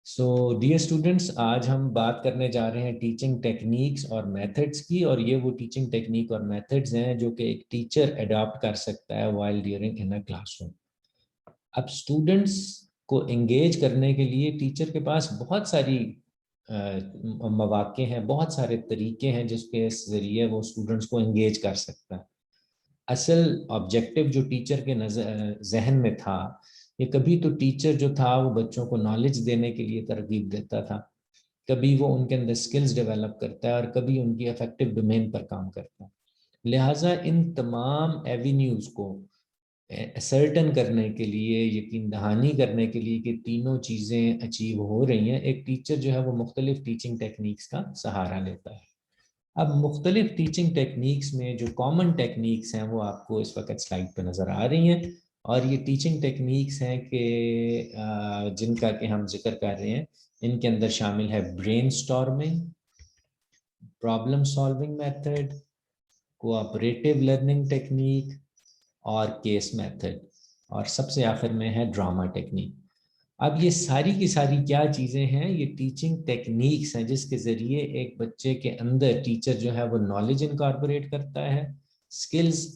So dear students, आज हम बात करने जा रहे हैं टीचिंग टेक्निक्स और मेथड्स की। और ये वो टीचिंग टेक्निक और मेथड्स हैं जो कि एक टीचर अडॉप्ट कर सकता है while during in a classroom. अब स्टूडेंट्स को एंगेज करने के लिए टीचर के पास बहुत सारी मौके हैं, बहुत सारे तरीके हैं जिसके ज़रिए वो स्टूडेंट्स को एंगेज कर सकता है। असल ऑब्जेक्टिव जो टीचर के नजर जहन में था, ये कभी तो टीचर जो था वो बच्चों को नॉलेज देने के लिए तरगीब देता था, कभी वो उनके अंदर स्किल्स डेवलप करता है और कभी उनकी अफेक्टिव डोमेन पर काम करता है। लिहाजा इन तमाम एवेन्यूज़ को सर्टन करने के लिए, यकीन दहानी करने के लिए कि तीनों चीज़ें अचीव हो रही हैं, एक टीचर जो है वो मुख्तलिफ टीचिंग टेक्निक्स का सहारा लेता है। अब मुख्तलिफ टीचिंग टेक्निक्स में जो कॉमन टेक्निक्स हैं वो आपको इस वक्त स्लाइड पे नज़र आ रही हैं। और ये टीचिंग टेक्निक्स हैं कि जिनका कि हम जिक्र कर रहे हैं। इनके अंदर शामिल है brainstorming, problem solving method, cooperative learning technique और केस मेथड, और सबसे आखिर में है ड्रामा टेक्निक। अब ये सारी की सारी क्या चीज़ें हैं? ये टीचिंग टेक्निक्स हैं जिसके ज़रिए एक बच्चे के अंदर टीचर जो है वो नॉलेज इनकॉर्पोरेट करता है, स्किल्स,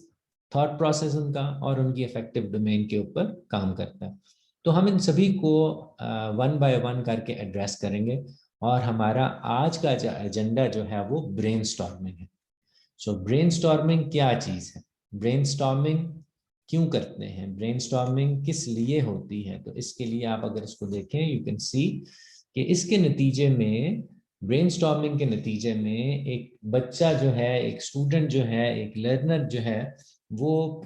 थॉट प्रोसेस उनका, और उनकी इफेक्टिव डोमेन के ऊपर काम करता है। तो हम इन सभी को वन बाय वन करके एड्रेस करेंगे। और हमारा आज का एजेंडा जो है वो ब्रेनस्टॉर्मिंग है। सो ब्रेनस्टॉर्मिंग क्या चीज़ है? ब्रेनस्टॉर्मिंग क्यों करते हैं? ब्रेनस्टॉर्मिंग किस लिए होती है? तो इसके लिए आप अगर इसको देखें, यू कैन सी कि इसके नतीजे में, ब्रेनस्टॉर्मिंग के नतीजे में एक बच्चा जो है, एक स्टूडेंट जो है, एक लर्नर जो है, वो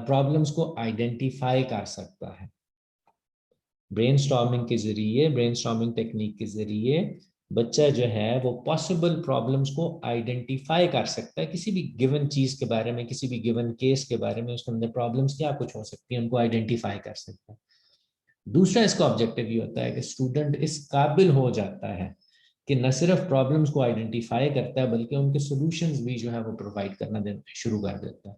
प्रॉब्लम्स को आइडेंटिफाई कर सकता है। ब्रेनस्टॉर्मिंग के जरिए, ब्रेनस्टॉर्मिंग टेक्निक के जरिए बच्चा जो है वो पॉसिबल प्रॉब्लम्स को आइडेंटिफाई कर सकता है। किसी भी गिवन चीज के बारे में, किसी भी गिवन केस के बारे में, उसके अंदर प्रॉब्लम्स क्या कुछ हो सकती है, उनको आइडेंटिफाई कर सकता है। दूसरा इसका ऑब्जेक्टिव ये होता है कि स्टूडेंट इस काबिल हो जाता है कि न सिर्फ प्रॉब्लम्स को आइडेंटिफाई करता है बल्कि उनके सॉल्यूशंस भी जो है वो प्रोवाइड करना शुरू कर देता है।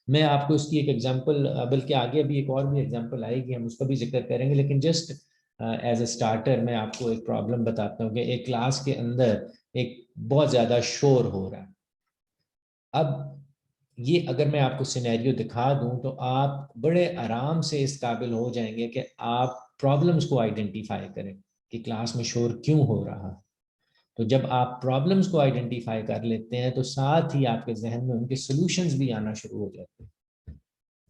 मैं आपको इसकी एक एग्जांपल, बल्कि आगे अभी एक और भी एग्जांपल आएगी, हम उसका भी जिक्र करेंगे, लेकिन जस्ट एज अ स्टार्टर मैं आपको एक प्रॉब्लम बताता हूँ कि एक क्लास के अंदर एक बहुत ज़्यादा शोर हो रहा है। अब ये अगर मैं आपको सिनेरियो दिखा दूं तो आप बड़े आराम से इस काबिल हो जाएंगे कि आप प्रॉब्लम्स को आइडेंटिफाई करें कि क्लास में शोर क्यों हो रहा है। तो जब आप प्रॉब्लम्स को आइडेंटिफाई कर लेते हैं तो साथ ही आपके जहन में उनके सॉल्यूशंस भी आना शुरू हो जाते हैं।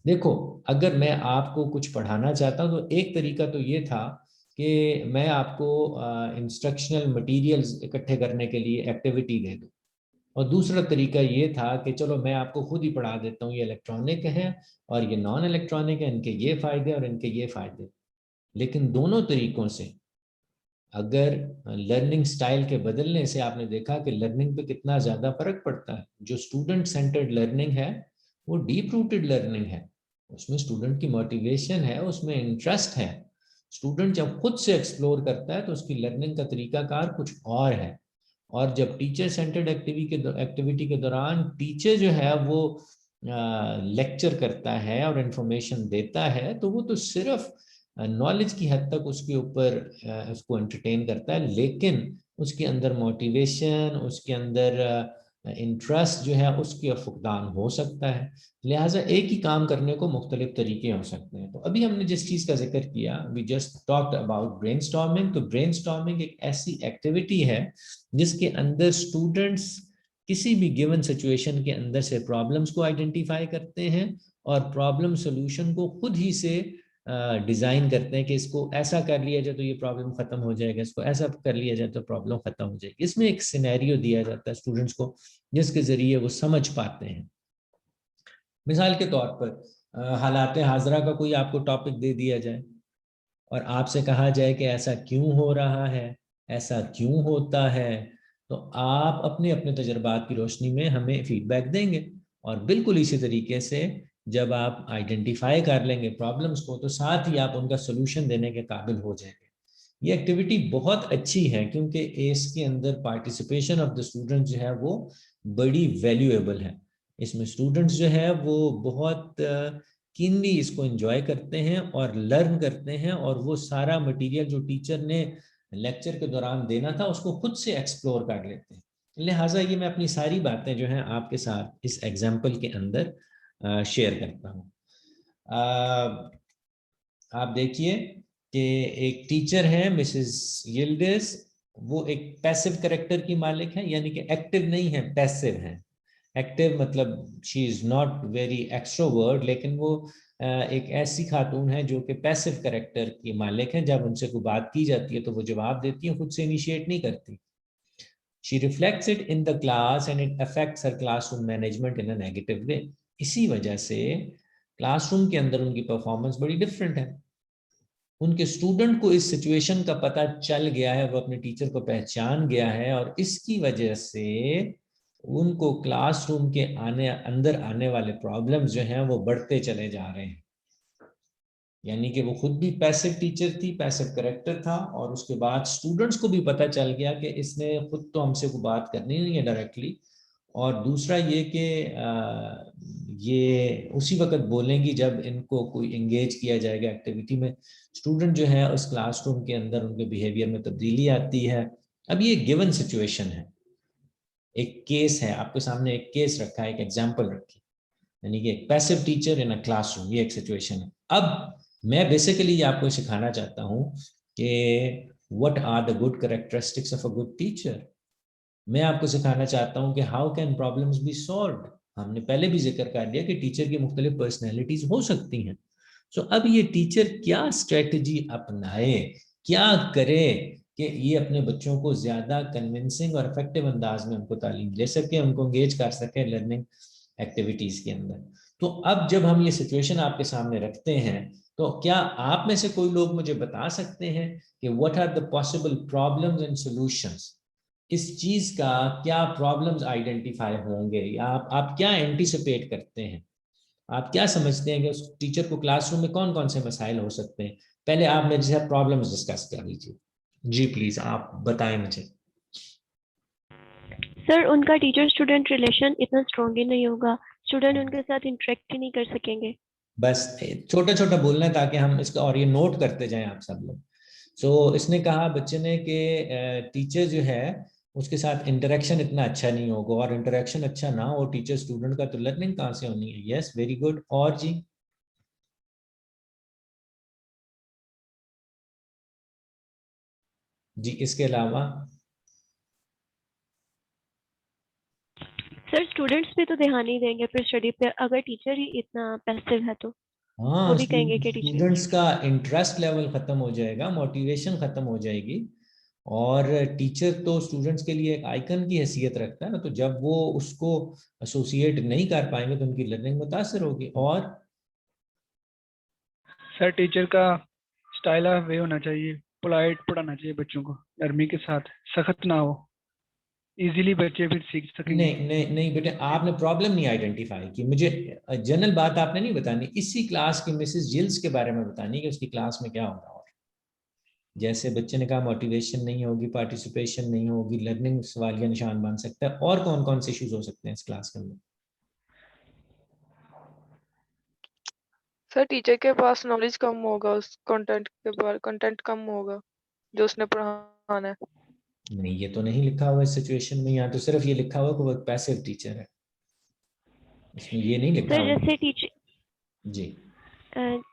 देखो, अगर मैं आपको कुछ पढ़ाना चाहता हूँ तो एक तरीका तो ये था कि मैं आपको इंस्ट्रक्शनल मटेरियल्स इकट्ठे करने के लिए एक्टिविटी दे दूँ। और दूसरा तरीका ये था कि चलो मैं आपको खुद ही पढ़ा देता हूँ, ये इलेक्ट्रॉनिक है और ये नॉन इलेक्ट्रॉनिक है, इनके ये फ़ायदे और इनके ये फ़ायदे। लेकिन दोनों तरीकों से अगर लर्निंग स्टाइल के बदलने से आपने देखा कि लर्निंग पे कितना ज़्यादा फर्क पड़ता है। जो स्टूडेंट सेंटर्ड लर्निंग है वो डीप रूटेड लर्निंग है, उसमें स्टूडेंट की मोटिवेशन है, उसमें इंटरेस्ट है। स्टूडेंट जब खुद से एक्सप्लोर करता है तो उसकी लर्निंग का तरीकाकार कुछ और है। और जब टीचर सेंटर्ड एक्टिविटी के दौरान टीचर जो है वो लेक्चर करता है और इंफॉर्मेशन देता है, तो वो तो सिर्फ नॉलेज की हद तक उसके ऊपर उसको एंटरटेन करता है, लेकिन उसके अंदर मोटिवेशन, उसके अंदर इंटरेस्ट जो है उसके फुकदान हो सकता है। लिहाजा एक ही काम करने को मुख्तलिफ तरीके हो सकते हैं। तो अभी हमने जिस चीज़ का जिक्र किया, we just talked about brainstorming. तो ब्रेनस्टॉर्मिंग एक ऐसी एक्टिविटी है जिसके अंदर स्टूडेंट्स किसी भी गिवन सिचुएशन के अंदर से प्रॉब्लम्स को आइडेंटिफाई करते हैं और प्रॉब्लम सोल्यूशन को खुद ही से डिज़ाइन करते हैं कि इसको ऐसा कर लिया जाए तो ये प्रॉब्लम ख़त्म हो जाएगा, इसको ऐसा कर लिया जाए तो प्रॉब्लम ख़त्म हो जाएगी। इसमें एक सिनेरियो दिया जाता है स्टूडेंट्स को जिसके ज़रिए वो समझ पाते हैं। मिसाल के तौर पर हालात हाजरा का कोई आपको टॉपिक दे दिया जाए और आपसे कहा जाए कि ऐसा क्यों हो रहा है, ऐसा क्यों होता है, तो आप अपने अपने तजर्बात की रोशनी में हमें फीडबैक देंगे। और बिल्कुल इसी तरीके से जब आप आइडेंटिफाई कर लेंगे प्रॉब्लम्स को, तो साथ ही आप उनका सोल्यूशन देने के काबिल हो जाएंगे। ये एक्टिविटी बहुत अच्छी है क्योंकि इसके अंदर पार्टिसिपेशन ऑफ द स्टूडेंट जो है वो बड़ी वैल्यूएबल है। इसमें स्टूडेंट्स जो है वो बहुत कीनली इसको एंजॉय करते हैं और लर्न करते हैं, और वो सारा मटेरियल जो टीचर ने लेक्चर के दौरान देना था उसको खुद से एक्सप्लोर कर लेते हैं। लिहाजा ये मैं अपनी सारी बातें जो हैं आपके साथ इस एग्जाम्पल के अंदर शेयर करता हूँ। आप देखिए कि एक टीचर है मिसेस यिल्डिज, वो एक पैसिव करेक्टर की मालिक है, यानी कि एक्टिव नहीं है, पैसिव है। एक्टिव मतलब she is not very extrovert, लेकिन वो एक ऐसी खातून है जो कि पैसिव करेक्टर की मालिक है। जब उनसे कोई बात की जाती है तो वो जवाब देती है, खुद से इनिशिएट नहीं करती। She reflects it in the class and it affects her classroom management in a negative way. इसी वजह से क्लासरूम के अंदर उनकी परफॉर्मेंस बड़ी डिफरेंट है। उनके स्टूडेंट को इस सिचुएशन का पता चल गया है, वो अपने टीचर को पहचान गया है, और इसकी वजह से उनको क्लासरूम के अंदर आने वाले प्रॉब्लम्स जो हैं वो बढ़ते चले जा रहे हैं। यानी कि वो खुद भी पैसिव टीचर थी, पैसिव करेक्टर था, और उसके बाद स्टूडेंट्स को भी पता चल गया कि इसने खुद तो हमसे कोई बात करनी नहीं है डायरेक्टली, और दूसरा ये कि ये उसी वक्त बोलेंगी जब इनको कोई एंगेज किया जाएगा एक्टिविटी में। स्टूडेंट जो है उस क्लासरूम के अंदर उनके बिहेवियर में तब्दीली आती है। अब ये गिवन सिचुएशन है, एक केस है आपके सामने, एक केस रखा है, एक एग्जाम्पल रखी, यानी कि एक passive teacher in a classroom, ये एक सिचुएशन है। अब मैं बेसिकली ये आपको सिखाना चाहता हूँ कि what are the good characteristics of a good teacher. मैं आपको सिखाना चाहता हूँ कि how can problems be solved. हमने पहले भी जिक्र कर दिया कि टीचर की मुख्तलिफ पर्सनैलिटीज हो सकती हैं। सो अब ये टीचर क्या स्ट्रेटजी अपनाए, क्या करे कि ये अपने बच्चों को ज्यादा कन्विंसिंग और इफेक्टिव अंदाज में उनको तालीम दे सके, उनको एंगेज कर सके लर्निंग एक्टिविटीज के अंदर। तो अब जब हम ये सिचुएशन आपके सामने रखते हैं, तो क्या आप में से कोई लोग मुझे बता सकते हैं कि what are the possible problems and solutions, इस चीज का क्या प्रॉब्लम्स आइडेंटिफाई होंगे, या आप क्या एंटिसिपेट करते हैं, आप क्या समझते हैं कि उस टीचर को क्लासरूम में कौन कौन से मसाइल हो सकते हैं। पहले आप मेरे साथ प्रॉब्लम्स डिस्कस कर लीजिए। जी प्लीज आप बताएं मुझे। सर उनका टीचर स्टूडेंट रिलेशन इतना स्ट्रॉन्ग ही नहीं होगा, स्टूडेंट उनके साथ इंटरेक्ट ही नहीं कर सकेंगे। बस छोटा छोटा बोलना है ताकि हम इसका और ये नोट करते जाएं आप सब लोग। सो इसने कहा बच्चे ने कि टीचर जो है उसके साथ इंटरेक्शन इतना अच्छा नहीं होगा, और इंटरेक्शन अच्छा ना हो टीचर स्टूडेंट का तो लर्निंग कहाँ से होनी है। Yes very good. और जी जी इसके अलावा सर स्टूडेंट्स पे तो ध्यान नहीं देंगे फिर स्टडी पे, अगर टीचर ही इतना पैसिव है तो वो हाँ, भी कहेंगे कि टीचर। स्टूडेंट्स का इंटरेस्ट लेवल खत्म हो जाएगा, मोटिवेशन खत्म हो जाएगी, और टीचर तो स्टूडेंट्स के लिए एक आइकन की हैसियत रखता है ना, तो जब वो उसको एसोसिएट नहीं कर पाएंगे तो उनकी लर्निंग मुतासर होगी। और सर टीचर का स्टाइल ऑफ वे होना चाहिए, पोलाइट पढ़ाना चाहिए बच्चों को, नरमी के साथ, सख्त ना हो, इजीली बच्चे फिर सीख सकेंगे। नहीं नहीं नहीं बेटे, आपने प्रॉब्लम नहीं आइडेंटिफाई की। मुझे जनरल बात आपने नहीं बतानी, इसी क्लास की मिसेस जिल्स के बारे में बतानी कि उसकी क्लास में क्या हो रहा है। जैसे बच्चे ने कहा मोटिवेशन नहीं होगी, पार्टिसिपेशन नहीं होगी, लर्निंग सवालिया निशान बन सकता है, और कौन कौन से इश्यूज हो सकते हैं इस क्लास के अंदर। सर टीचर के पास नॉलेज कम होगा, उस कंटेंट के बारे कंटेंट कम होगा जो उसने पढ़ाना है। नहीं, ये तो नहीं लिखा हुआ इस सिचुएशन में, यहाँ तो सिर्फ ये लिखा हुआ कि वो एक पैसिव टीचर है, इसमें ये नहीं लिखा सर हुआ। जैसे जी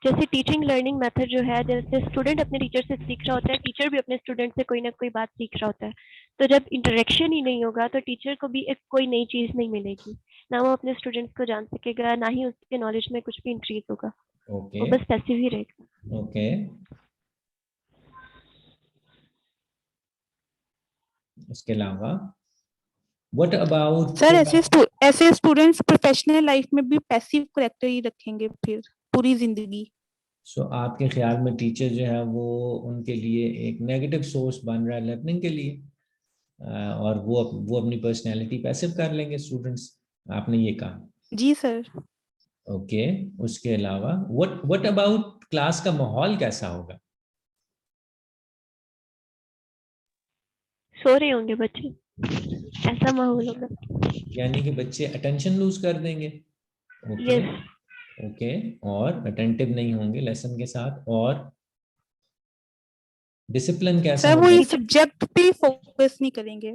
जैसे टीचिंग लर्निंग मेथड जो है, जैसे स्टूडेंट अपने टीचर से सीख रहा होता है, टीचर भी अपने स्टूडेंट से कोई ना कोई बात सीख रहा होता है। तो जब इंटरेक्शन ही नहीं होगा तो टीचर को भी एक कोई नई चीज़ नहीं मिलेगी, ना वो अपने स्टूडेंट्स को जान सकेगा, ना ही उसके नॉलेज में कुछ भी इंक्रीज होगा, ओके वो बस पैसिव ही रहेगा। ओके। इसके अलावा व्हाट अबाउट सर ऐसे स्टूडेंट्स प्रोफेशनल लाइफ में भी पैसिव करेक्टर ही रखेंगे फिर पूरी जिंदगी। सो आपके ख्याल में टीचर जो है वो उनके लिए एक नेगेटिव सोर्स बन रहा है लर्निंग के लिए, और वो अपनी पर्सनैलिटी पैसिव कर लेंगे स्टूडेंट्स, आपने ये कहा। जी सर। ओके। उसके अलावा व्हाट अबाउट क्लास का माहौल कैसा होगा। सो रहे होंगे बच्चे, ऐसा माहौल होगा। यानी कि बच्चे अटेंशन लूज कर देंगे। ओके। यस। ओके, और अटेंटिव नहीं होंगे लेसन के साथ, और डिसिप्लिन कैसा सर वो होगा? इस सब्जेक्ट पे फोकस नहीं करेंगे।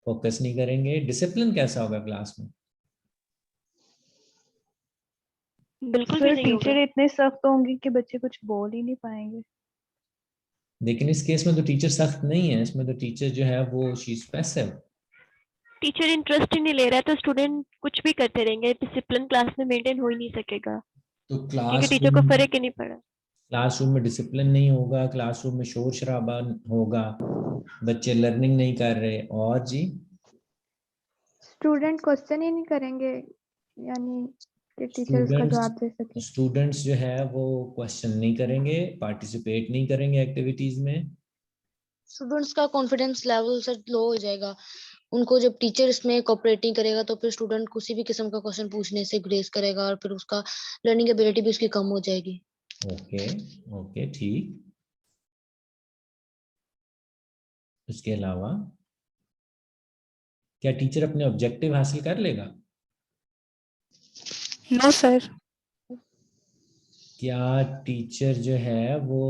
फोकस नहीं करेंगे। डिसिप्लिन कैसा होगा क्लास में? बिल्कुल भी सर नहीं होगा। टीचर इतने सख्त होंगे कि बच्चे कुछ बोल ही नहीं पाएंगे। लेकिन इस केस में तो टीचर सख्त नहीं है, इसमें तो टीचर जो है वो she is passive. Teacher interest ही नहीं ले रहा है तो स्टूडेंट कुछ भी करते रहेंगे, डिसिप्लिन क्लास में मेंटेन हो ही नहीं सकेगा तो क्योंकि टीचर को फर्क ही नहीं पड़ा। क्लासरूम में डिसिप्लिन नहीं होगा, क्लासरूम में शोर शराबा होगा, बच्चे लर्निंग नहीं कर रहे, और जी स्टूडेंट क्वेश्चन ही नहीं करेंगे, यानी कि टीचर उसका जवाब दे सके। स्टूडेंट्स जो है वो क्वेश्चन नहीं करेंगे, पार्टिसिपेट नहीं करेंगे एक्टिविटीज में। स्टूडेंट्स का कॉन्फिडेंस लेवल सर लो हो जाएगा। उनको जब टीचर इसमें कोऑपरेट नहीं करेगा तो फिर स्टूडेंट किसी भी किस्म का क्वेश्चन पूछने से ग्रेस करेगा और फिर उसका लर्निंग एबिलिटी भी उसकी कम हो जाएगी। ओके, ओके, ठीक। उसके अलावा क्या टीचर अपने ऑब्जेक्टिव हासिल कर लेगा? No sir. क्या टीचर जो है वो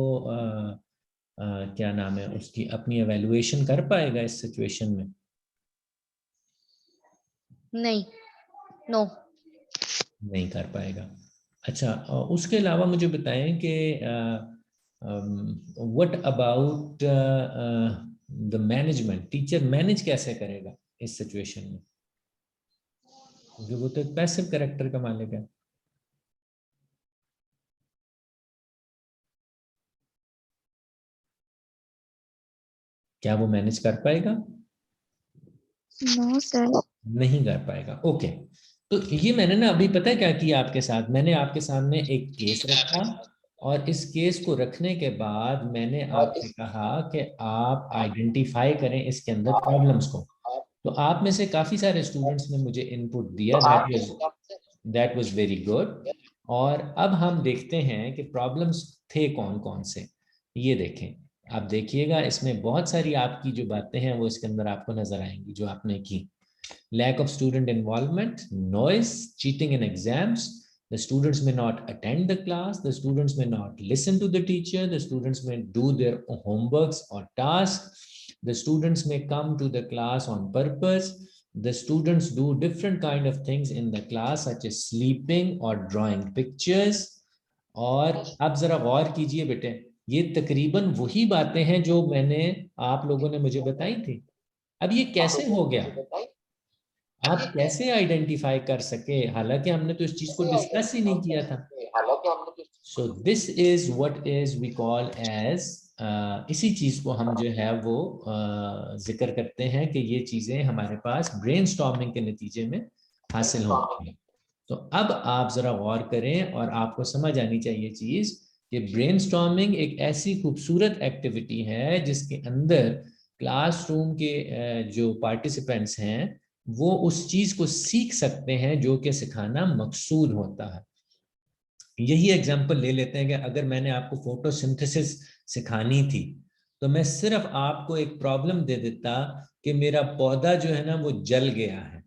क्या नाम है उसकी, अपनी एवेल्युएशन कर पाएगा इस सिचुएशन में? नहीं, नो। नहीं कर पाएगा। अच्छा, उसके अलावा मुझे बताएं कि what about the management, teacher manage कैसे करेगा इस सिचुएशन में, क्योंकि वो तो एक पैसिव कैरेक्टर का मालिक है। क्या वो मैनेज कर पाएगा? No sir. नहीं कर पाएगा। ओके, तो ये मैंने ना अभी पता है क्या किया आपके साथ, मैंने आपके सामने एक केस रखा और इस केस को रखने के बाद मैंने आपसे कहा कि आप आइडेंटिफाई करें इसके अंदर प्रॉब्लम्स को। तो आप में से काफी सारे स्टूडेंट्स ने मुझे इनपुट दिया, दैट वाज वेरी गुड। और अब हम देखते हैं कि प्रॉब्लम्स थे कौन कौन से। ये देखें, आप देखिएगा इसमें बहुत सारी आपकी जो बातें हैं वो इसके अंदर आपको नजर आएंगी जो आपने की। Lack of student involvement, noise, cheating in exams, the students may not attend the class, the students may not listen to the teacher, the students may do their homeworks or tasks, the students may come to the class on purpose, the students do different kind of things in the class such as sleeping or drawing pictures। और अब जरा गौर कीजिए बेटे, ये तकरीबन वही बातें हैं जो मैंने आप लोगों ने मुझे बताई थी। अब ये कैसे हो गया, आप कैसे आइडेंटिफाई कर सके, हालांकि हमने तो इस चीज को डिस्कस ही नहीं किया था। So this is what is we call as, इसी चीज को हम जो है वो जिक्र करते हैं कि ये चीजें हमारे पास ब्रेनस्टॉर्मिंग के नतीजे में हासिल होती हैं। तो अब आप जरा गौर करें और आपको समझ आनी चाहिए चीज कि ब्रेनस्टॉर्मिंग एक ऐसी खूबसूरत एक्टिविटी है जिसके अंदर क्लासरूम के जो पार्टिसिपेंट्स हैं वो उस चीज को सीख सकते हैं जो कि सिखाना मकसूद होता है। यही एग्जांपल ले लेते हैं कि अगर मैंने आपको फोटोसिंथेसिस सिखानी थी तो मैं सिर्फ आपको एक प्रॉब्लम दे देता कि मेरा पौधा जो है ना वो जल गया है।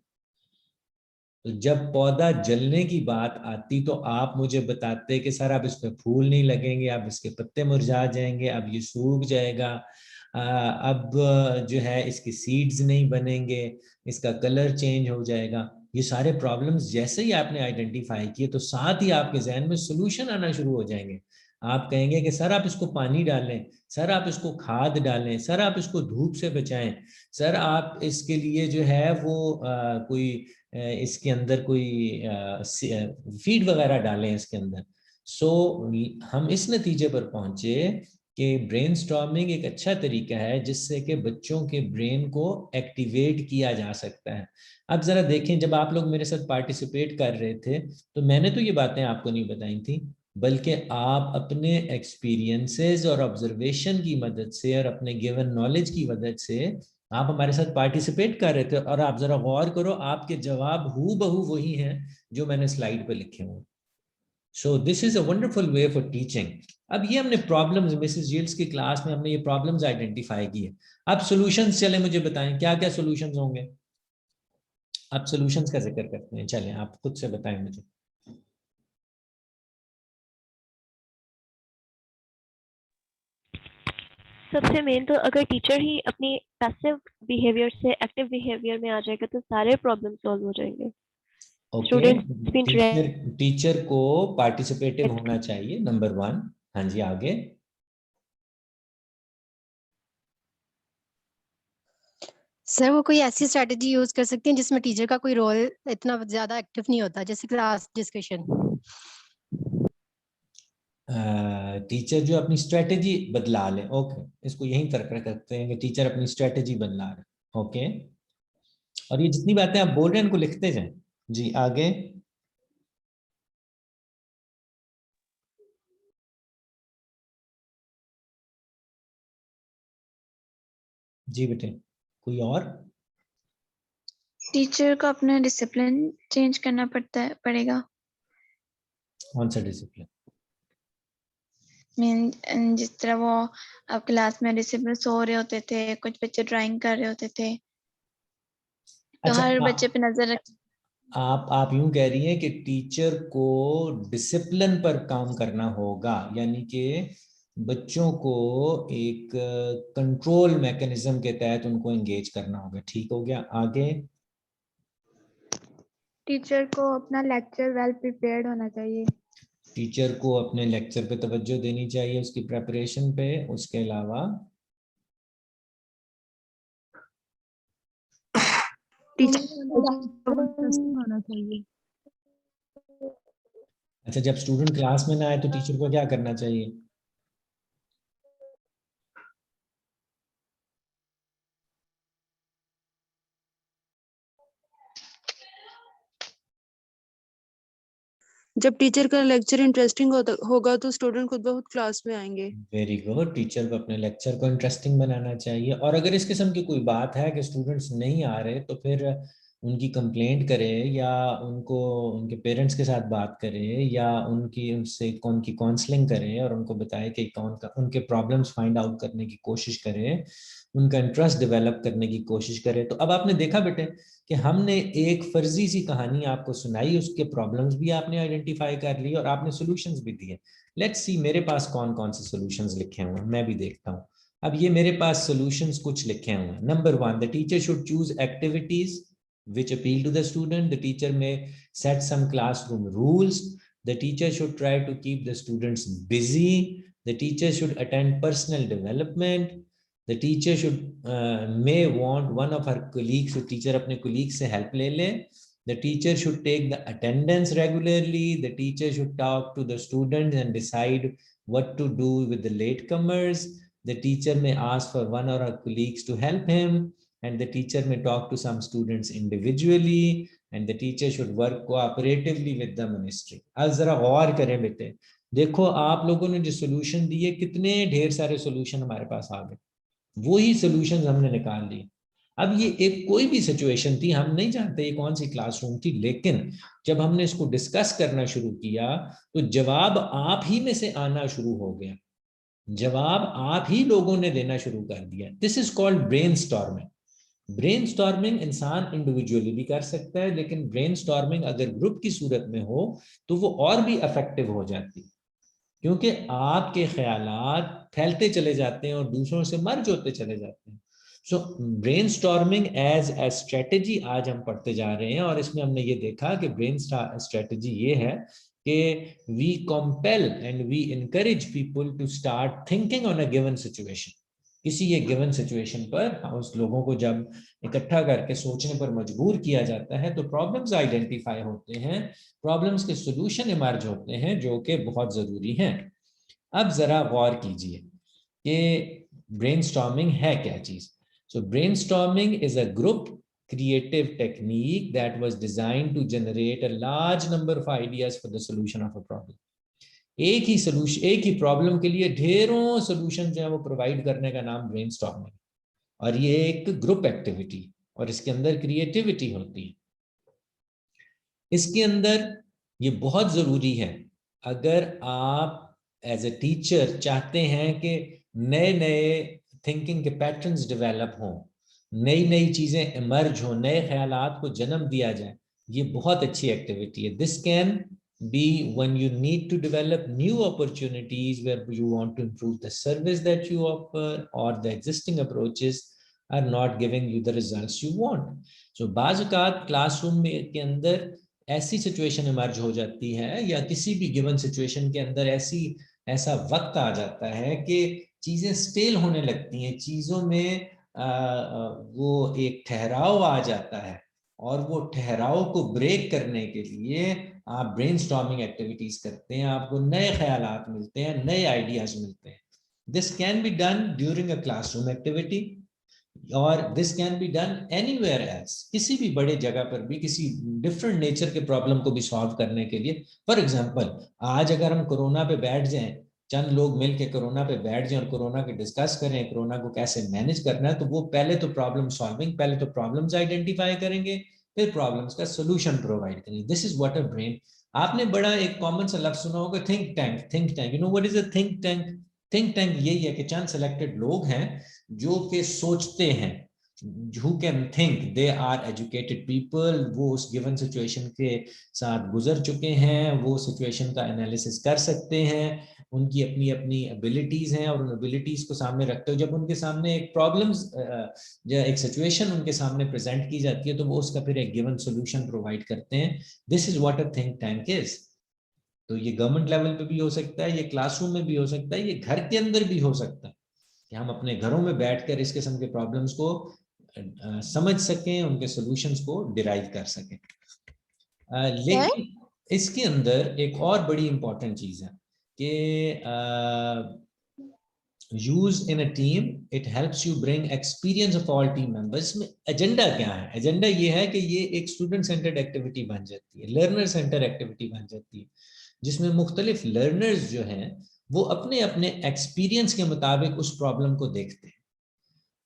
तो जब पौधा जलने की बात आती तो आप मुझे बताते कि सर अब इस पे फूल नहीं लगेंगे, अब इसके पत्ते मुरझा जाएंगे, अब ये सूख जाएगा, अब जो है इसकी सीड्स नहीं बनेंगे, इसका कलर चेंज हो जाएगा। ये सारे प्रॉब्लम्स जैसे ही आपने आइडेंटिफाई किए तो साथ ही आपके जहन में सोल्यूशन आना शुरू हो जाएंगे। आप कहेंगे कि सर आप इसको पानी डालें, सर आप इसको खाद डालें, सर आप इसको धूप से बचाएं, सर आप इसके लिए जो है वो कोई इसके अंदर कोई फीड वगैरह डालें इसके अंदर। सो हम इस नतीजे पर पहुंचे कि ब्रेनस्टॉर्मिंग एक अच्छा तरीका है जिससे कि बच्चों के ब्रेन को एक्टिवेट किया जा सकता है। अब जरा देखें, जब आप लोग मेरे साथ पार्टिसिपेट कर रहे थे तो मैंने तो ये बातें आपको नहीं बताई थी, बल्कि आप अपने एक्सपीरियंसेस और ऑब्जर्वेशन की मदद से और अपने गिवन नॉलेज की मदद से आप हमारे साथ पार्टिसिपेट कर रहे थे। और आप जरा गौर करो, आपके जवाब हूबहू वही हैं जो मैंने स्लाइड पे लिखे हुए। सो this is a wonderful way for teaching. अब ये हमने प्रॉब्लम्स, मिसेस यील्ड्स की क्लास में हमने ये प्रॉब्लम्स आइडेंटिफाई की है। अब सॉल्यूशंस चले मुझे बताएं क्या क्या सॉल्यूशंस होंगे। अब सॉल्यूशंस का जिक्र करते हैं, चलें आप खुद से बताएं मुझे। सबसे मेन तो अगर टीचर ही अपनी पैसिव बिहेवियर से एक्टिव बिहेवियर में आ जाएगा तो सारे प्रॉब्लम सॉल्व हो जाएंगे। ओके, स्टूडेंट्स टीचर को पार्टिसिपेटिव होना चाहिए, नंबर 1। हाँ जी, आगे। सर वो कोई ऐसी स्ट्रेटजी यूज कर सकते हैं जिसमें टीचर का कोई रोल इतना ज्यादा एक्टिव नहीं होता, जैसे क्लास डिस्कशन। टीचर जो अपनी स्ट्रेटेजी बदला ले। ओके, इसको यहीं तक रखते हैं कि टीचर अपनी स्ट्रेटेजी बदला रहे। ओके, और ये जितनी बातें आप बोल रहे हैं इनको लिखते जाएं। जी, आगे। जी बेटे, कोई और? टीचर को अपना डिसिप्लिन चेंज करना पड़ेगा। कौन सा डिसिप्लिन? मीन जिस तरह वो अब क्लास में डिसिप्लिन सो रहे होते थे, कुछ बच्चे ड्राइंग कर रहे होते थे, तो अच्छा, हर बच्चे पे नजर रख। आप यूं कह रही हैं कि टीचर को डिसिप्लिन पर काम करना होगा, यानी कि बच्चों को एक कंट्रोल मैकेनिज्म के तहत उनको एंगेज करना होगा। ठीक हो गया, आगे। टीचर को अपना लेक्चर वेल प्रिपेयर्ड होना चाहिए। टीचर को अपने लेक्चर पे तवज्जो देनी चाहिए, उसकी प्रेपरेशन पे। उसके अलावा होना चाहिए। अच्छा, जब स्टूडेंट क्लास में ना आए तो टीचर को क्या करना चाहिए? जब टीचर का लेक्चर इंटरेस्टिंग होगा तो स्टूडेंट खुद बहुत क्लास में आएंगे। वेरी गुड, टीचर को अपने लेक्चर को इंटरेस्टिंग बनाना चाहिए। और अगर इस किस्म की कोई बात है कि स्टूडेंट्स नहीं आ रहे तो फिर उनकी कंप्लेंट करें, या उनको उनके पेरेंट्स के साथ बात करें, या उनकी काउंसलिंग करें और उनको बताएं कि उनके प्रॉब्लम्स फाइंड आउट करने की कोशिश करें, उनका इंटरेस्ट डेवलप करने की कोशिश करें। तो अब आपने देखा बेटे कि हमने एक फर्जी सी कहानी आपको सुनाई, उसके प्रॉब्लम्स भी आपने आइडेंटिफाई कर ली और आपने सॉल्यूशंस भी दिए। लेट्स सी मेरे पास कौन कौन से सॉल्यूशंस लिखे हुए हैं, मैं भी देखता हूँ। अब ये मेरे पास सॉल्यूशंस कुछ लिखे हुए हैं। Number 1, the teacher should choose activities which appeal to the student. The teacher may set some classroom rules. The teacher should try to keep the students busy. The teacher should attend personal development. The teacher should may want one of her colleagues, so teacher अपने colleagues से help ले ले. The teacher should take the attendance regularly. The teacher should talk to the students and decide what to do with the latecomers. The teacher may ask for one or her colleagues to help him, and the teacher may talk to some students individually, and the teacher should work cooperatively with the ministry. अब जरा गौर करें बेटे, देखो आप लोगों ने जो solution दिए, कितने ढेर सारे सॉल्यूशन हमारे पास आ गए, वही सॉल्यूशंस हमने निकाल लिए। अब ये एक कोई भी सिचुएशन थी, हम नहीं जानते ये कौन सी क्लासरूम थी, लेकिन जब हमने इसको डिस्कस करना शुरू किया तो जवाब आप ही में से आना शुरू हो गया, जवाब आप ही लोगों ने देना शुरू कर दिया। This is called brainstorming. Brainstorming इंसान इंडिविजुअली भी कर सकता है, लेकिन ब्रेनस्टॉर्मिंग अगर ग्रुप की सूरत में हो तो वो और भी इफेक्टिव हो जाती है, क्योंकि आपके ख्यालात फैलते चले जाते हैं और दूसरों से मर्ज होते चले जाते हैं। सो ब्रेनस्टॉर्मिंग एज ए स्ट्रेटेजी आज हम पढ़ते जा रहे हैं, और इसमें हमने ये देखा कि ब्रेन स्ट्रेटेजी ये है कि we compel and we encourage people to start thinking on a given situation. किसी ये गिवन सिचुएशन पर उस लोगों को जब इकट्ठा करके सोचने पर मजबूर किया जाता है तो प्रॉब्लम्स आइडेंटिफाई होते हैं, प्रॉब्लम्स के सॉल्यूशन इमर्ज होते हैं, जो कि बहुत जरूरी हैं। अब जरा गौर कीजिए कि ब्रेनस्टॉर्मिंग है क्या चीज। So brainstorming is a group creative technique that was designed to generate a large number of ideas for the solution of a problem. एक ही सॉल्यूशन, एक ही प्रॉब्लम के लिए ढेरों सॉल्यूशन जो है वो प्रोवाइड करने का नाम ब्रेनस्टॉर्मिंग, और ये एक ग्रुप एक्टिविटी और इसके अंदर क्रिएटिविटी होती है। इसके अंदर ये बहुत जरूरी है, अगर आप एज ए टीचर चाहते हैं कि नए नए थिंकिंग के पैटर्न्स डेवलप हों, नई नई चीजें इमर्ज हो, नए ख्यालात को जन्म दिया जाए, ये बहुत अच्छी एक्टिविटी है। This can B, when you need to develop new opportunities where you want to improve the service that you offer, or the existing approaches are not giving you the results you want. So बाज़ औक़ात classroom में के अंदर ऐसी situation emerge हो जाती है, या किसी भी गिवन सिचुएशन के अंदर ऐसा वक्त आ जाता है कि चीजें स्टेल होने लगती हैं, चीजों में वो एक ठहराव आ जाता है, और वो ठहराव को ब्रेक करने के लिए आप ब्रेनस्टॉर्मिंग एक्टिविटीज करते हैं, आपको नए ख्यालात मिलते हैं, नए आइडियाज मिलते हैं. This can be done during a classroom activity, और this can be done anywhere else, किसी भी बड़े जगह पर भी, किसी डिफरेंट नेचर के प्रॉब्लम को भी सॉल्व करने के लिए. फॉर एग्जांपल, आज अगर हम कोरोना पे बैठ जाएं, चंद लोग मिलके कोरोना पे बैठ जाएं और कोरोना के डिस्कस करें, कोरोना को कैसे मैनेज करना है, तो वो पहले तो प्रॉब्लम सॉल्विंग, पहले तो प्रॉब्लम्स आइडेंटिफाई करेंगे, फिर प्रॉब्लम्स का सोल्यूशन प्रोवाइड करेंगे. This is what a brain. आपने बड़ा एक कॉमन सा लफ्ज सुना होगा, think tank. Think tank, you know what is a think tank? Think tank यही है कि चंद सेलेक्टेड लोग हैं जो कि सोचते हैं, who can think, they are educated people, वो उस given situation के साथ गुजर चुके हैं, वो situation का analysis कर सकते हैं, उनकी अपनी अपनी abilities हैं, और उन abilities को सामने रखते हो जब उनके सामने एक problems या एक situation उनके सामने present की जाती है, तो वो उसका फिर एक given solution provide करते हैं. This is what a think tank is. तो ये गवर्नमेंट लेवल पे भी हो सकता है, ये क्लासरूम में भी हो सकता है, ये घर के अंदर भी हो सकता है कि हम अपने घरों में बैठकर इस किस्म के प्रॉब्लम्स को समझ सकें, उनके सॉल्यूशंस को डिराइव कर सकें. लेकिन इसके अंदर एक और बड़ी इंपॉर्टेंट चीज है कि use in a team, it helps you bring experience of all team members. में एजेंडा क्या है? एजेंडा ये है कि ये एक स्टूडेंट सेंटर्ड एक्टिविटी बन जाती है, लर्नर सेंटर एक्टिविटी बन जाती है, जिसमें मुख्तलिफ लर्नर्स जो हैं वो अपने अपने एक्सपीरियंस के मुताबिक उस प्रॉब्लम को देखते हैं,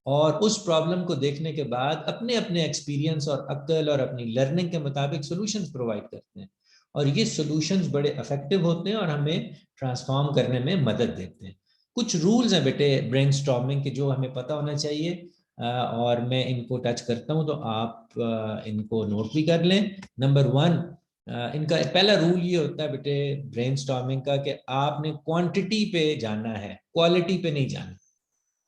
और उस प्रॉब्लम को देखने के बाद अपने अपने एक्सपीरियंस और अक्ल और अपनी लर्निंग के मुताबिक सॉल्यूशंस प्रोवाइड करते हैं, और ये सॉल्यूशंस बड़े इफेक्टिव होते हैं और हमें ट्रांसफॉर्म करने में मदद देते हैं. कुछ रूल्स हैं बेटे ब्रेनस्टॉर्मिंग के जो हमें पता होना चाहिए, और मैं इनको टच करता हूं, तो आप इनको नोट भी कर लें. नंबर 1, इनका पहला रूल ये होता है बेटे ब्रेनस्टॉर्मिंग का कि आपने क्वांटिटी पे जाना है, क्वालिटी पे नहीं जाना.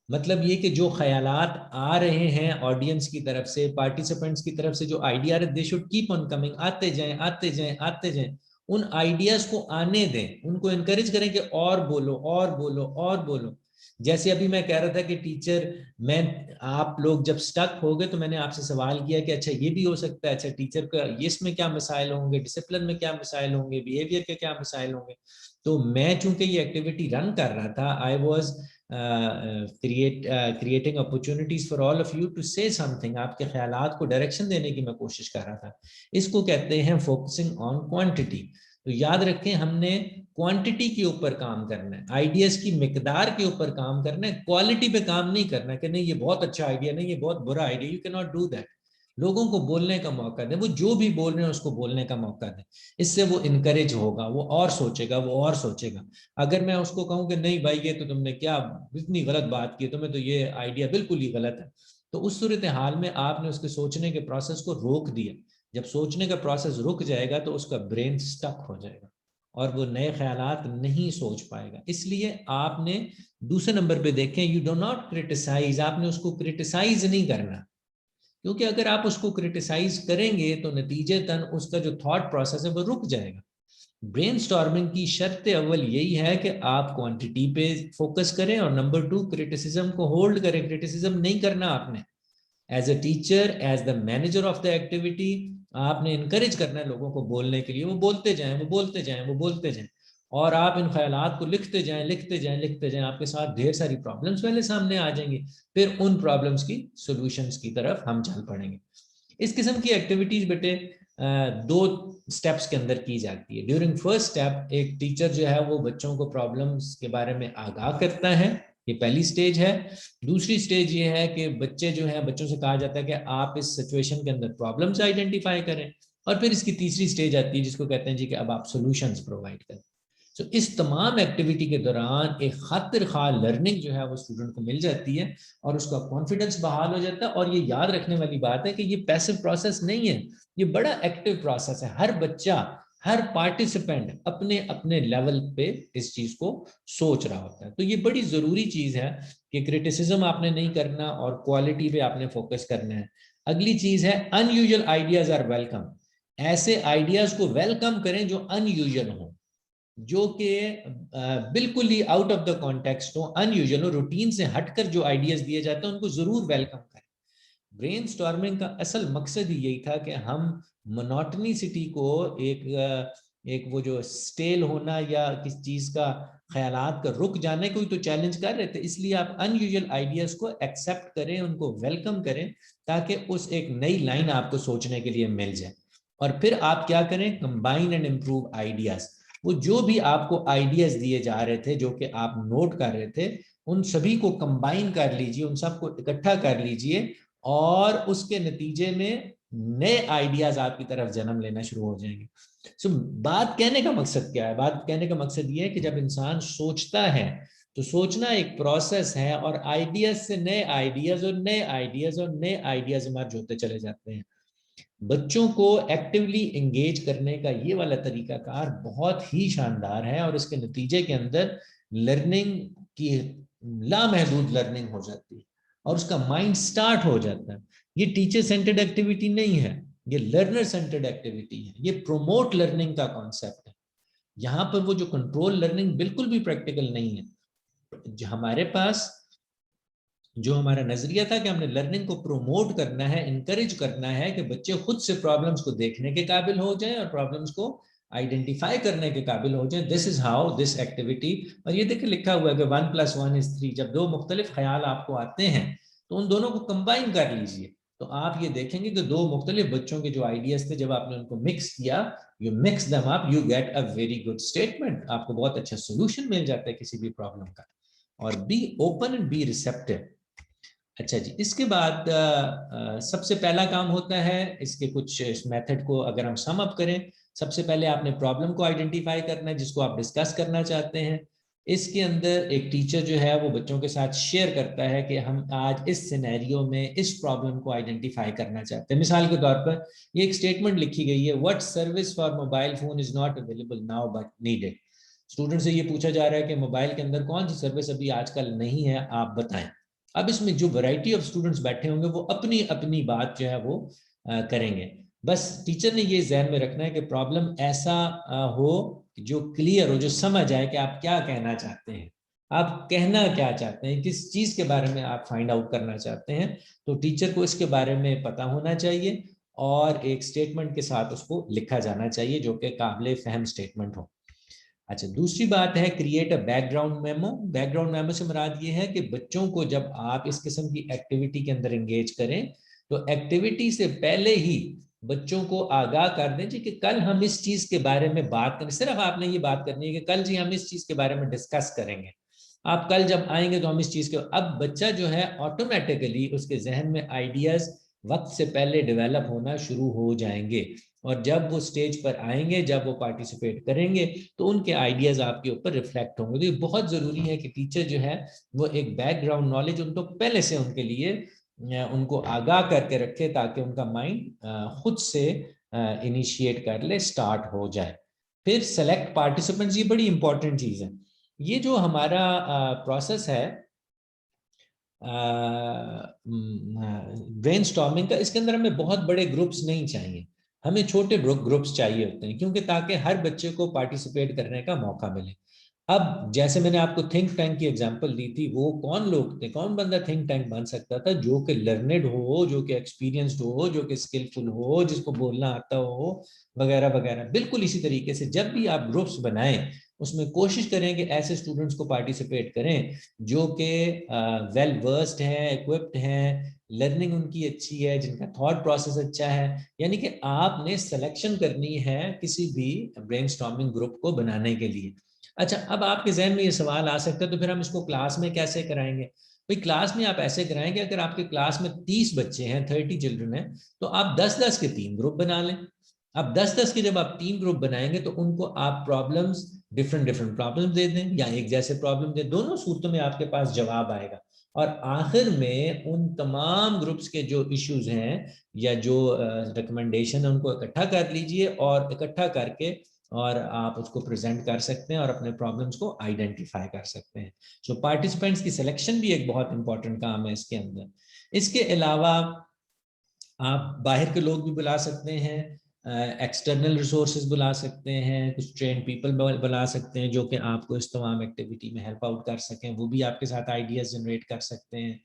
मतलब ये कि जो ख्यालात आ रहे हैं ऑडियंस की तरफ से, पार्टिसिपेंट्स की तरफ से, जो idea they should keep on coming, आते जाएं आते जाएं आते जाएं. उन आइडियाज को आने दें, उनको इनकरेज करें कि और बोलो और बोलो और बोलो. जैसे अभी मैं कह रहा था कि टीचर, आप लोग जब स्टक हो गए तो मैंने आपसे सवाल किया कि अच्छा ये भी हो सकता है, अच्छा टीचर का इसमें क्या मसाइल होंगे, डिसिप्लिन में क्या मसाइल होंगे, बिहेवियर के क्या मसाइल होंगे. तो मैं चूंकि ये एक्टिविटी रन कर रहा था, I was creating opportunities for all of you to say something. आपके ख्यालात को डायरेक्शन देने की मैं कोशिश कर रहा था. इसको कहते हैं फोकसिंग ऑन क्वांटिटी. तो याद रखें, हमने क्वांटिटी के ऊपर काम करना है, आइडियाज की मिकदार के ऊपर काम करना है, क्वालिटी पे काम नहीं करना कि नहीं ये बहुत अच्छा आइडिया, नहीं ये बहुत बुरा idea. You can not do that. लोगों को बोलने का मौका दें, वो जो भी बोल रहे हैं उसको बोलने का मौका दें. इससे वो इनकरेज होगा, वो और सोचेगा, वो और सोचेगा. अगर मैं उसको कहूँ कि नहीं भाई ये तो तुमने क्या इतनी गलत बात की, तुम्हें तो ये आइडिया बिल्कुल ही गलत है, तो उस सूरत हाल में आपने उसके सोचने के प्रोसेस को रोक दिया. जब सोचने का प्रोसेस रुक जाएगा तो उसका ब्रेन स्टक हो जाएगा और वो नए ख्यालात नहीं सोच पाएगा. इसलिए आपने दूसरे नंबर पे देखें, यू डू नॉट क्रिटिसाइज. आपने उसको क्रिटिसाइज नहीं करना, क्योंकि अगर आप उसको क्रिटिसाइज करेंगे तो नतीजतन उसका जो थॉट प्रोसेस है वो रुक जाएगा. ब्रेनस्टॉर्मिंग की शर्त अव्वल यही है कि आप क्वांटिटी पे फोकस करें, और नंबर 2 क्रिटिसिज्म को होल्ड करें. क्रिटिसिज्म नहीं करना आपने. As a teacher, as the manager of the activity, आपने इनकरेज करना है लोगों को बोलने के लिए. वो बोलते जाएं, वो बोलते जाएं, वो बोलते जाएं, और आप इन ख्यालात को लिखते जाएं, लिखते जाएं, लिखते जाएं. आपके साथ ढेर सारी प्रॉब्लम्स पहले सामने आ जाएंगी, फिर उन प्रॉब्लम्स की सॉल्यूशंस की तरफ हम चल पड़ेंगे. इस किस्म की एक्टिविटीज बेटे 2 स्टेप्स के अंदर की जाती है. ड्यूरिंग फर्स्ट स्टेप, एक टीचर जो है वो बच्चों को प्रॉब्लम्स के बारे में आगाह करता है, ये पहली स्टेज है. दूसरी स्टेज ये है कि बच्चे जो हैं, बच्चों से कहा जाता है कि आप इस सिचुएशन के अंदर प्रॉब्लम्स आइडेंटिफाई करें, और फिर इसकी तीसरी स्टेज आती है जिसको कहते हैं जी कि अब आप सॉल्यूशंस प्रोवाइड करें. तो इस तमाम एक्टिविटी के दौरान एक खातिर खा लर्निंग जो है वो स्टूडेंट को मिल जाती है, और उसका कॉन्फिडेंस बहाल हो जाता है. और ये याद रखने वाली बात है कि ये पैसिव प्रोसेस नहीं है, ये बड़ा एक्टिव प्रोसेस है. हर बच्चा हर पार्टिसिपेंट अपने अपने लेवल पे इस चीज को सोच रहा होता है। तो ये बड़ी जरूरी चीज है कि क्रिटिसिज्म आपने नहीं करना और क्वालिटी पे आपने फोकस करना है। अगली चीज है अनयूजुअल आइडियाज आर वेलकम। ऐसे आइडियाज को वेलकम करें जो अनयूजुअल हो, जो कि बिल्कुल ही आउट ऑफ द कॉन्टेक्स्ट हो, अनयूजुअल हो, रूटीन से हटकर जो आइडियाज दिए जाते हैं उनको जरूर वेलकम करें। ब्रेनस्टॉर्मिंग का असल मकसद ही यही था कि हम मोनोटनीसिटी को एक वो जो स्टेल होना या किस चीज का ख्यालात का रुक जाने को ही तो चैलेंज कर रहे थे। इसलिए आप अनयूजुअल आइडियाज को एक्सेप्ट करें, उनको वेलकम करें, ताकि उस एक नई लाइन आपको सोचने के लिए मिल जाए। और फिर आप क्या करें, कंबाइन एंड इम्प्रूव आइडियाज। वो जो भी आपको आइडियाज दिए जा रहे थे, जो कि आप नोट कर रहे थे, उन सभी को कंबाइन कर लीजिए, उन सबको इकट्ठा कर लीजिए, और उसके नतीजे में नए आइडियाज आपकी तरफ जन्म लेना शुरू हो जाएंगे। सो बात कहने का मकसद क्या है? बात कहने का मकसद ये है कि जब इंसान सोचता है तो सोचना एक प्रोसेस है, और आइडियाज से नए आइडियाज और नए आइडियाज और नए आइडियाज इमर्ज होते चले जाते हैं। बच्चों को एक्टिवली एंगेज करने का ये वाला तरीकाकार बहुत ही शानदार है, और इसके नतीजे के अंदर लर्निंग की लामहदूद लर्निंग हो जाती है और उसका माइंड स्टार्ट हो जाता है। ये टीचर सेंटर्ड एक्टिविटी नहीं है, ये लर्नर सेंटर्ड एक्टिविटी है, ये प्रोमोट लर्निंग का कॉन्सेप्ट है। यहाँ पर वो जो कंट्रोल लर्निंग बिल्कुल भी प्रैक्टिकल नहीं है। हमारे पास जो हमारा नजरिया था कि हमने लर्निंग को प्रोमोट करना है, इनकरेज करना है कि बच्चे खुद से प्रॉब्लम्स को देखने के काबिल हो जाएं और प्रॉब्लम्स को आइडेंटिफाई करने के काबिल हो जाएं। This is how this activity, और ये देखिए लिखा हुआ है कि 1 + 1 = 3। जब दो मुख्तलिफ ख्याल आपको आते हैं तो उन दोनों को कंबाइन कर लीजिए, तो आप ये देखेंगे कि दो मुख्तलिफ बच्चों के जो आइडियाज थे, जब आपने उनको मिक्स किया, you mix them up, you get a very good statement. आपको बहुत अच्छा सोल्यूशन मिल जाता है किसी भी प्रॉब्लम का। और be open and be receptive. अच्छा जी, इसके बाद सबसे पहला काम होता है, इसके कुछ इस मेथड को अगर हम सम अप करें, सबसे पहले आपने प्रॉब्लम को आइडेंटिफाई करना है जिसको आप डिस्कस करना चाहते हैं। इसके अंदर एक टीचर जो है वो बच्चों के साथ शेयर करता है कि हम आज इस सिनेरियो में इस प्रॉब्लम को आइडेंटिफाई करना चाहते हैं। मिसाल के तौर पर ये एक स्टेटमेंट लिखी गई है, what service for mobile phone is not available now but needed. Student से ये पूछा जा रहा है कि मोबाइल के अंदर कौन सी सर्विस अभी आजकल नहीं है, आप बताएं। अब इसमें जो वैरायटी ऑफ स्टूडेंट्स बैठे होंगे वो अपनी अपनी बात जो है वो करेंगे। बस टीचर ने ये ध्यान में रखना है कि प्रॉब्लम ऐसा हो जो क्लियर हो, जो समझ आए कि आप क्या कहना चाहते हैं, आप कहना क्या चाहते हैं, किस चीज के बारे में आप फाइंड आउट करना चाहते हैं। तो टीचर को इसके बारे में पता होना चाहिए और एक स्टेटमेंट के साथ उसको लिखा जाना चाहिए जो कि काबिल फहम स्टेटमेंट हो। अच्छा, दूसरी बात है create a background memo. Background memo से मुराद ये है कि बच्चों को जब आप इस किस्म की एक्टिविटी के अंदर एंगेज करें तो एक्टिविटी से पहले ही बच्चों को आगाह कर दें जी कि कल हम इस चीज के बारे में बात करें। सिर्फ आपने ये बात करनी है कि कल जी हम इस चीज के बारे में डिस्कस करेंगे, आप कल जब आएंगे तो हम इस चीज के। अब बच्चा जो है ऑटोमेटिकली उसके जहन में आइडियाज वक्त से पहले डेवलप होना शुरू हो जाएंगे, और जब वो स्टेज पर आएंगे, जब वो पार्टिसिपेट करेंगे तो उनके आइडियाज आपके ऊपर रिफ्लेक्ट होंगे। तो ये बहुत जरूरी है कि टीचर जो है वो एक बैकग्राउंड नॉलेज उनको पहले से उनके लिए उनको आगाह करके रखे ताकि उनका माइंड खुद से इनिशिएट कर ले, स्टार्ट हो जाए। फिर सेलेक्ट पार्टिसिपेंट्स, ये बड़ी इंपॉर्टेंट चीज है। ये जो हमारा प्रोसेस है ब्रेनस्टॉर्मिंग का, इसके अंदर हमें बहुत बड़े ग्रुप्स नहीं चाहिए, हमें छोटे ग्रुप्स चाहिए होते हैं, क्योंकि ताकि हर बच्चे को पार्टिसिपेट करने का मौका मिले। अब जैसे मैंने आपको थिंक टैंक की एग्जांपल दी थी, वो कौन लोग थे, कौन बंदा थिंक टैंक बन सकता था? जो कि लर्नेड हो, जो कि एक्सपीरियंस्ड हो, जो कि स्किलफुल हो, जिसको बोलना आता हो, वगैरह वगैरह। बिल्कुल इसी तरीके से जब भी आप ग्रुप्स बनाएं उसमें कोशिश करें कि ऐसे स्टूडेंट्स को पार्टिसिपेट करें जो कि वेल वर्स्ड हैं, इक्विप्ड हैं, लर्निंग उनकी अच्छी है, जिनका थॉट प्रोसेस अच्छा है। यानी कि आपने सिलेक्शन करनी है किसी भी ब्रेनस्टॉर्मिंग ग्रुप को बनाने के लिए। अच्छा, अब आपके जहन में ये सवाल आ सकता है तो फिर हम इसको क्लास में कैसे कराएंगे? भाई क्लास में आप ऐसे कराएंगे, अगर आपके क्लास में 30 बच्चे हैं, 30 चिल्ड्रन हैं, तो आप 10-10 के 3 ग्रुप बना लें। अब 10-10 के जब आप 3 ग्रुप बनाएंगे तो उनको आप प्रॉब्लम्स, डिफरेंट प्रॉब्लम्स दे दें या एक जैसे प्रॉब्लम दें, दोनों सूरतों में आपके पास जवाब आएगा। और आखिर में उन तमाम ग्रुप्स के जो इश्यूज हैं या जो रिकमेंडेशन है उनको इकट्ठा कर लीजिए, और इकट्ठा करके और आप उसको प्रेजेंट कर सकते हैं और अपने प्रॉब्लम्स को आइडेंटिफाई कर सकते हैं। सो पार्टिसिपेंट्स की सिलेक्शन भी एक बहुत इंपॉर्टेंट काम है इसके अंदर। इसके अलावा आप बाहर के लोग भी बुला सकते हैं, एक्सटर्नल रिसोर्सेज बुला सकते हैं, कुछ ट्रेन पीपल बुला सकते हैं जो कि आपको इस तमाम एक्टिविटी में हेल्प आउट कर सकें, वो भी आपके साथ आइडियाज जनरेट कर सकते हैं।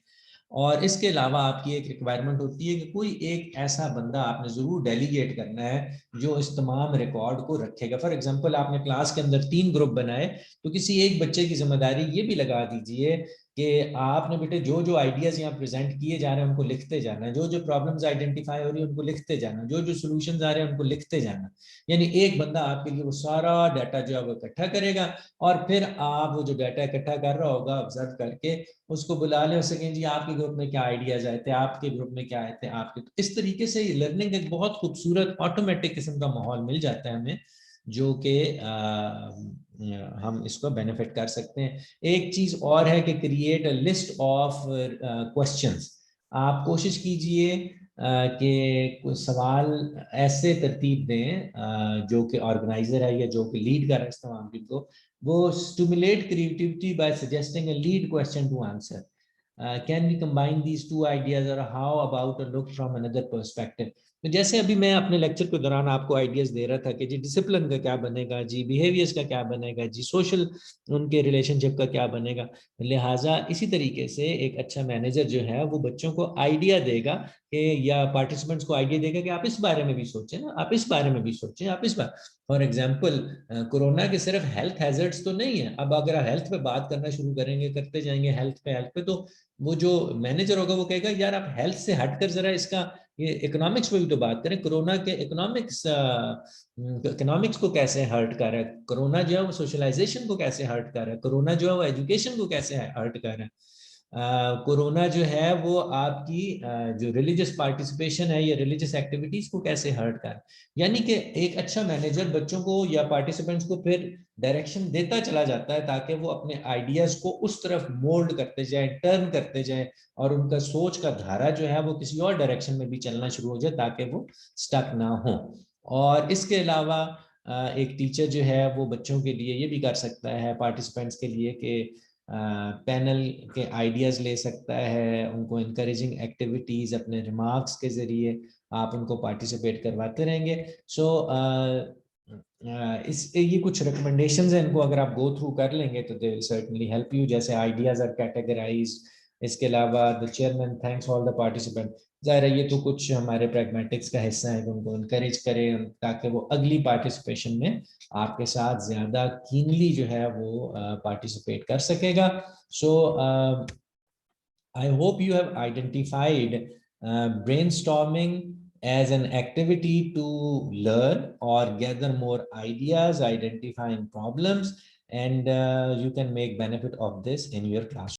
और इसके अलावा आपकी एक रिक्वायरमेंट होती है कि कोई एक ऐसा बंदा आपने ज़रूर डेलीगेट करना है जो इस तमाम रिकॉर्ड को रखेगा। फॉर एग्जांपल आपने क्लास के अंदर 3 ग्रुप बनाए, तो किसी एक बच्चे की जिम्मेदारी ये भी लगा दीजिए कि आपने बेटे जो जो आइडियाज यहाँ प्रेजेंट किए जा रहे हैं उनको लिखते जाना है, जो जो प्रॉब्लम्स आइडेंटिफाई हो रही है उनको लिखते जाना, जो जो सॉल्यूशंस आ रहे हैं उनको लिखते जाना। यानी एक बंदा आपके लिए वो सारा डाटा जो है वो इकट्ठा करेगा और फिर आप वो जो डाटा इकट्ठा कर रहा होगा ऑब्जर्व करके उसको बुला ले, उससे कहें जी आपके ग्रुप में क्या आइडियाज आए थे, आपके ग्रुप में क्या आए थे आपके। तो इस तरीके से लर्निंग एक बहुत खूबसूरत ऑटोमेटिक किस्म का माहौल मिल जाता है हमें, जो कि हम इसको बेनिफिट कर सकते हैं। एक चीज और है कि create a list of questions. आप कोशिश कीजिए कि कोई सवाल ऐसे तरतीब दें जो कि ऑर्गेनाइजर है या जो कि लीड कर रहा है इस तमाम चीज को, वो stimulate creativity by suggesting a lead question to answer. Can we combine these two ideas और how about a look from another perspective. तो जैसे अभी मैं अपने लेक्चर के दौरान आपको आइडियाज दे रहा था कि जी डिसिप्लिन का क्या बनेगा, जी बिहेवियर्स का क्या बनेगा, जी सोशल उनके रिलेशनशिप का क्या बनेगा। लिहाजा इसी तरीके से एक अच्छा मैनेजर जो है वो बच्चों को आइडिया देगा कि या पार्टिसिपेंट्स को आइडिया देगा कि आप इस बारे में भी सोचें ना, आप इस बारे में भी सोचें, आप इस बारे। फॉर एग्जाम्पल कोरोना के सिर्फ हेल्थ हैजर्ड्स तो नहीं है। अब अगर आप हेल्थ पे बात करना शुरू करेंगे, करते जाएंगे हेल्थ पे, तो वो जो मैनेजर होगा वो कहेगा यार आप हेल्थ से हटकर जरा इसका ये इकोनॉमिक्स पे भी तो बात करें। कोरोना के इकोनॉमिक्स को कैसे हर्ट कर रहा है, कोरोना जो है वो सोशलाइजेशन को कैसे हर्ट कर रहा है, कोरोना जो है वो एजुकेशन को कैसे हर्ट कर रहा है, कोरोना जो है वो आपकी जो रिलीजियस पार्टिसिपेशन है या रिलीजियस एक्टिविटीज को कैसे हर्ट कर। यानी कि एक अच्छा मैनेजर बच्चों को या पार्टिसिपेंट्स को फिर डायरेक्शन देता चला जाता है ताकि वो अपने आइडियाज को उस तरफ मोल्ड करते जाए, टर्न करते जाए और उनका सोच का धारा जो है वो किसी और डायरेक्शन में भी चलना शुरू हो जाए ताकि वो स्टक ना हो। और इसके अलावा एक टीचर जो है वो बच्चों के लिए ये भी कर सकता है, पार्टिसिपेंट्स के लिए, कि पैनल के आइडियाज़ ले सकता है, उनको इनकरेजिंग एक्टिविटीज़ अपने रिमार्क्स के ज़रिए आप उनको पार्टिसिपेट करवाते रहेंगे। सो इस ये कुछ रिकमेंडेशंस हैं, इनको अगर आप गो थ्रू कर लेंगे तो they will certainly help you. जैसे आइडियाज़ आर कैटेगराइज्ड, इसके अलावा the chairman thanks all the participant. ज़ाहिर है ये तो कुछ हमारे प्रैग्मेटिक्स का हिस्सा है कि उनको इनकरेज करें ताकि वो अगली पार्टिसिपेशन में आपके साथ ज़्यादा कीनली जो है वो पार्टिसिपेट कर सकेगा। सो I hope you have identified brainstorming as an activity to learn or gather more ideas, identifying problems, and you can make benefit of this in your classroom.